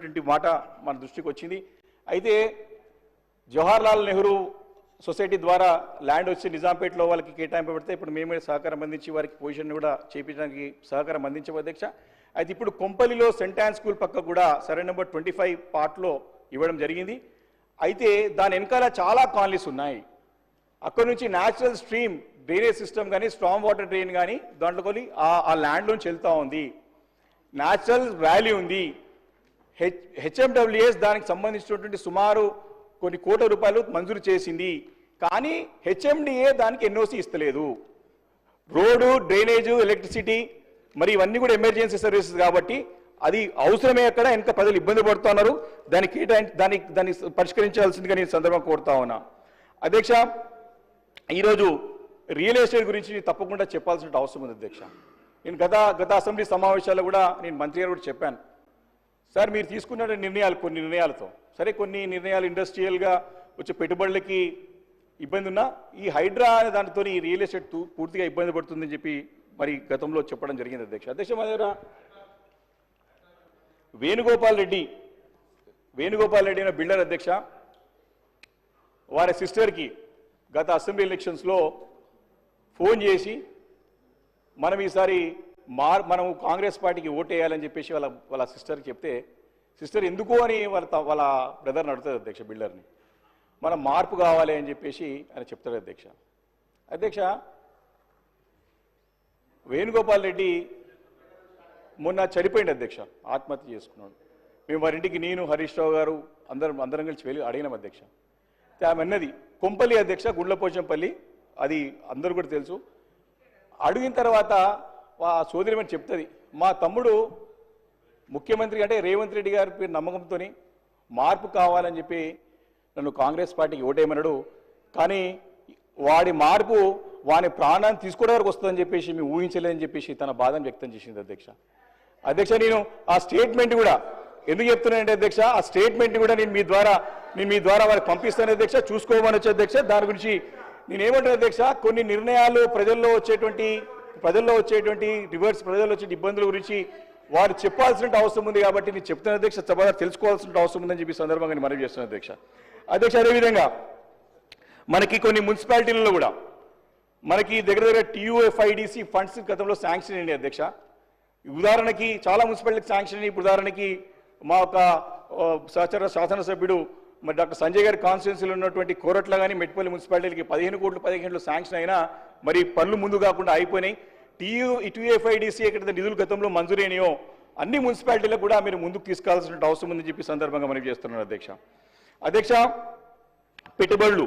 చెప్తున్నటువంటి మాట మన దృష్టికి వచ్చింది. అయితే జవహర్లాల్ నెహ్రూ సొసైటీ ద్వారా ల్యాండ్ వచ్చి నిజాంపేటలో వాళ్ళకి కేటాయింపబడితే ఇప్పుడు మేమే సహకారం అందించి వారికి పొజిషన్ కూడా చేపించడానికి సహకారం అందించాము అధ్యక్ష. అయితే ఇప్పుడు కొంపల్లిలో సెంట్ యాన్ స్కూల్ పక్క కూడా సర్వే నెంబర్ 25 పార్ట్లో ఇవ్వడం జరిగింది. అయితే దాని వెనకాల చాలా కాలనీస్ ఉన్నాయి. అక్కడ నుంచి న్యాచురల్ స్ట్రీమ్ డ్రైనేజ్ సిస్టమ్ కానీ స్ట్రాంగ్ వాటర్ డ్రైన్ కానీ దాంట్లో కొని ఆ ల్యాండ్ నుంచి వెళ్తూ ఉంది. న్యాచురల్ వ్యాలీ ఉంది. హెచ్ఎండబ్ల్యూఎస్ దానికి సంబంధించినటువంటి సుమారు కొన్ని కోట్ల రూపాయలు మంజూరు చేసింది. కానీ హెచ్ఎండిఏ దానికి ఎన్ఓసి ఇస్తలేదు. రోడ్డు, డ్రైనేజు, ఎలక్ట్రిసిటీ మరి ఇవన్నీ కూడా ఎమర్జెన్సీ సర్వీసెస్ కాబట్టి అది అవసరమే. అక్కడ ఇంకా ప్రజలు ఇబ్బంది పడుతున్నారు. దాన్ని పరిష్కరించాల్సిందిగా నేను సందర్భంగా కోరుతా ఉన్నా. అధ్యక్ష, ఈరోజు రియల్ ఎస్టేట్ గురించి తప్పకుండా చెప్పాల్సిన అవసరం ఉంది అధ్యక్ష. నేను గత అసెంబ్లీ సమావేశాల్లో కూడా నేను మంత్రి గారు కూడా చెప్పాను. సార్, మీరు తీసుకున్న నిర్ణయాలు కొన్ని నిర్ణయాలతో సరే కొన్ని నిర్ణయాలు ఇండస్ట్రియల్గా వచ్చే పెట్టుబడులకి ఇబ్బంది ఉన్నా ఈ హైడ్రా అనే దానితో ఈ రియల్ ఎస్టేట్ పూర్తిగా ఇబ్బంది పడుతుందని చెప్పి మరి గతంలో చెప్పడం జరిగింది అధ్యక్ష. మా దగ్గర వేణుగోపాల్ రెడ్డి అనే బిల్డర్ అధ్యక్ష, వారి సిస్టర్కి గత అసెంబ్లీ ఎలక్షన్స్లో ఫోన్ చేసి మనం ఈసారి మనము కాంగ్రెస్ పార్టీకి ఓటేయాలని చెప్పేసి వాళ్ళ సిస్టర్కి చెప్తే సిస్టర్ ఎందుకు అని వాళ్ళ బ్రదర్ని అడుగుతుంది అధ్యక్ష, బిల్డర్ని. మనం మార్పు కావాలి అని చెప్పేసి ఆయన చెప్తాడు అధ్యక్ష. వేణుగోపాల్ రెడ్డి మొన్న చనిపోయింది అధ్యక్ష, ఆత్మహత్య చేసుకున్నాడు. మేము వారింటికి నేను, హరీష్ రావు గారు అందరం కలిసి వెళ్ళి అడిగినాం అధ్యక్ష. ఆమె అన్నది కొంపల్లి అధ్యక్ష, గుండ్లపోచంపల్లి, అది అందరూ కూడా తెలుసు. అడిగిన తర్వాత సోదరిమని చెప్తుంది, మా తమ్ముడు ముఖ్యమంత్రి అంటే రేవంత్ రెడ్డి గారి పేరు నమ్మకంతో మార్పు కావాలని చెప్పి నన్ను కాంగ్రెస్ పార్టీకి ఓటేయమన్నాడు. కానీ వాడి మార్పు వాని ప్రాణాన్ని తీసుకోవడం వరకు వస్తుందని చెప్పేసి మేము ఊహించలేదని చెప్పేసి తన బాధను వ్యక్తం చేసింది అధ్యక్ష. నేను ఆ స్టేట్మెంట్ కూడా ఎందుకు చెప్తున్నానంటే అధ్యక్ష, ఆ స్టేట్మెంట్ కూడా నేను మీ ద్వారా వారికి పంపిస్తాను అధ్యక్ష, చూసుకోమని వచ్చే అధ్యక్ష. దాని గురించి నేనేమంటాను అధ్యక్ష, కొన్ని నిర్ణయాలు ప్రజల్లో వచ్చేటువంటి ప్రజల్లో వచ్చే ఇబ్బందుల గురించి వారు చెప్పాల్సిన అవసరం ఉంది కాబట్టి నేను చెప్తున్న అధ్యక్ష, తెలుసుకోవాల్సిన అవసరం ఉందని చెప్పి సందర్భంగా నేను మనవి చేస్తున్నాను అధ్యక్ష. అదేవిధంగా మనకి కొన్ని మున్సిపాలిటీలలో కూడా మనకి దగ్గర టీయూఎఫ్ఐడిసి ఫండ్స్ గతంలో శాంక్షన్ అయ్యింది అధ్యక్ష. ఉదాహరణకి చాలా మున్సిపాలిటీకి శాంక్షన్ అయ్యి, ఉదాహరణకి మా ఒక శాసనసభ్యుడు మరి డాక్టర్ సంజయ్ గారి కాన్స్టిట్యున్సీలో ఉన్నటువంటి కోరట్ల కానీ మెట్పల్లి మున్సిపాలిటీలకి 15 కోట్లు శాంక్షన్ అయినా మరి పనులు ముందు కాకుండా అయిపోయినాయి. టీయూఎఫ్ఐడిసి ఎక్కడైతే నిధులు గతంలో మంజూరైనాయో అన్ని మున్సిపాలిటీలకు కూడా మీరు ముందుకు తీసుకోవాల్సిన అవసరం ఉందని చెప్పి సందర్భంగా మనవి చేస్తున్నాను అధ్యక్ష. పెట్టుబడులు